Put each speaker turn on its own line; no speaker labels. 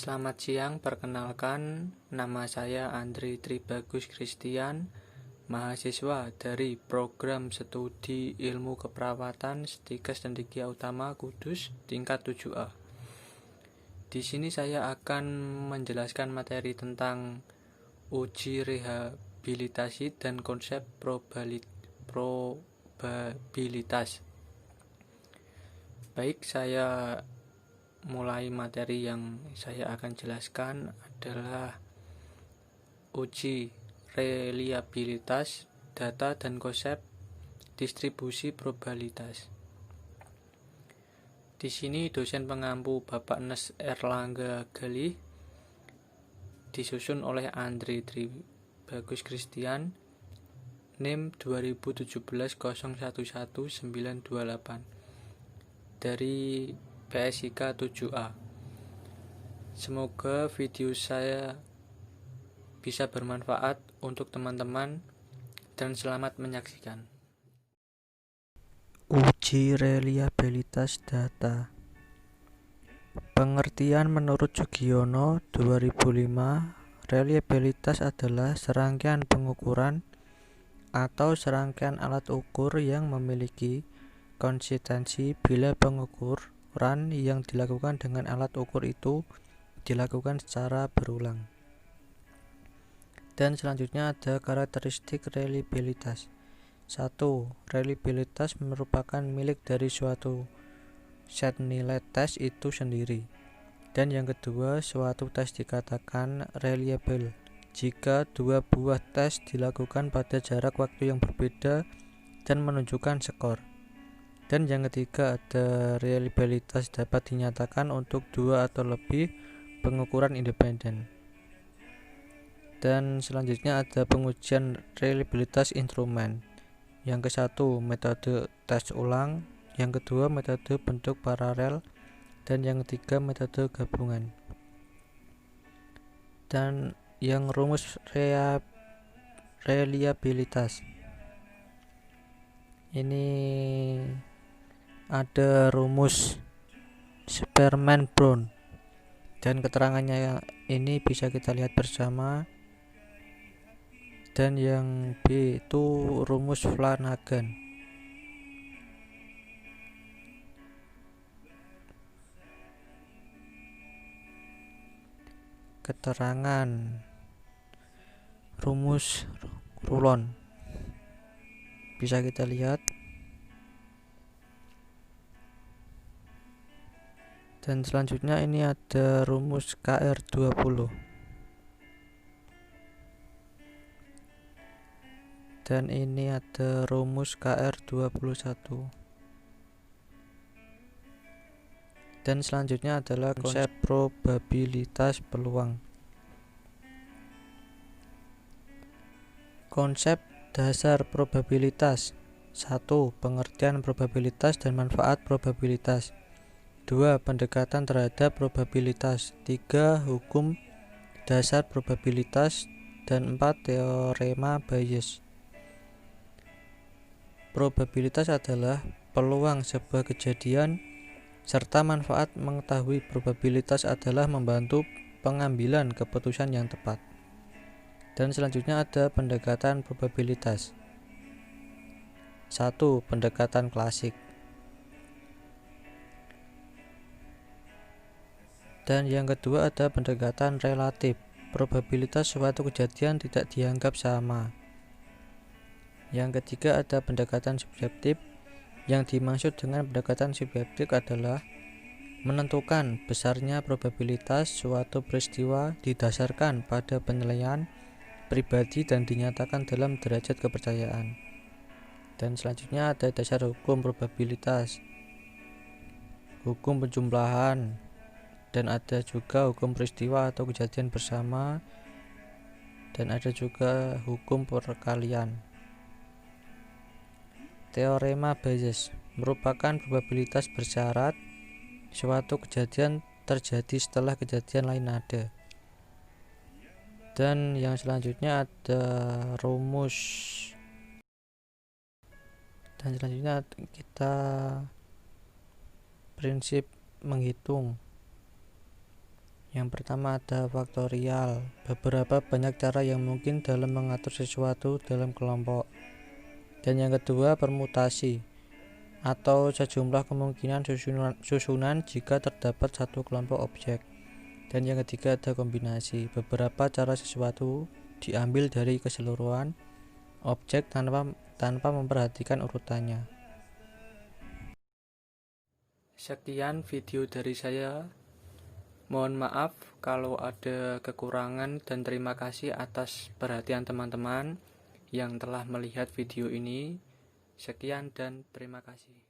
Selamat siang, perkenalkan nama saya Andri Tribagus Christian, mahasiswa dari program studi ilmu keperawatan Stikes Cendekia Utama Kudus tingkat 7A. Di sini saya akan menjelaskan materi tentang uji rehabilitasi dan konsep probabilitas. Baik, saya mulai materi yang saya akan jelaskan adalah uji reliabilitas data dan konsep distribusi probabilitas. Di sini dosen pengampu Bapak Nes Erlangga Galih, disusun oleh Andri Tribagus Christian, NIM 2017011928 dari PSIK 7A. Semoga video saya bisa bermanfaat untuk teman-teman dan selamat menyaksikan.
Uji reliabilitas data. Pengertian menurut Sugiono 2005, reliabilitas adalah serangkaian pengukuran atau serangkaian alat ukur yang memiliki konsistensi bila pengukuran yang dilakukan dengan alat ukur itu dilakukan secara berulang. Dan selanjutnya ada karakteristik reliabilitas. 1. Reliabilitas merupakan milik dari suatu set nilai tes itu sendiri. Dan yang kedua, suatu tes dikatakan reliable jika dua buah tes dilakukan pada jarak waktu yang berbeda dan menunjukkan skor. Dan yang ketiga, ada reliabilitas dapat dinyatakan untuk dua atau lebih pengukuran independen. Dan selanjutnya ada pengujian reliabilitas instrumen. Yang ke-1 metode tes ulang, yang kedua metode bentuk paralel, dan yang ketiga metode gabungan. Dan yang rumus reliabilitas ini ada rumus Sperman-Brown, dan keterangannya ini bisa kita lihat bersama. Dan yang B itu rumus Flanagan. Keterangan rumus Rulon bisa kita lihat. Dan selanjutnya ini ada rumus KR20. Dan ini ada rumus KR21. Dan selanjutnya adalah konsep probabilitas peluang. Konsep dasar probabilitas. 1. Pengertian probabilitas dan manfaat probabilitas. 2. Pendekatan terhadap probabilitas. 3. Hukum dasar probabilitas. Dan 4. Teorema Bayes. Probabilitas adalah peluang sebuah kejadian, serta manfaat mengetahui probabilitas adalah membantu pengambilan keputusan yang tepat. Dan selanjutnya ada pendekatan probabilitas. 1. Pendekatan klasik. Dan yang kedua ada pendekatan relatif. Probabilitas suatu kejadian tidak dianggap sama. Yang ketiga ada pendekatan subjektif. Yang dimaksud dengan pendekatan subjektif adalah menentukan besarnya probabilitas suatu peristiwa didasarkan pada penilaian pribadi dan dinyatakan dalam derajat kepercayaan. Dan selanjutnya ada dasar hukum probabilitas, hukum penjumlahan, dan ada juga hukum peristiwa atau kejadian bersama, dan ada juga hukum perkalian. Teorema Bayes merupakan probabilitas bersyarat suatu kejadian terjadi setelah kejadian lain ada. Dan yang selanjutnya ada rumus. Dan selanjutnya kita prinsip menghitung. Yang pertama ada faktorial, beberapa banyak cara yang mungkin dalam mengatur sesuatu dalam kelompok. Dan yang kedua permutasi, atau sejumlah kemungkinan susunan jika terdapat satu kelompok objek. Dan yang ketiga ada kombinasi, beberapa cara sesuatu diambil dari keseluruhan objek tanpa memperhatikan urutannya.
Sekian video dari saya. Mohon maaf kalau ada kekurangan dan terima kasih atas perhatian teman-teman yang telah melihat video ini. Sekian dan terima kasih.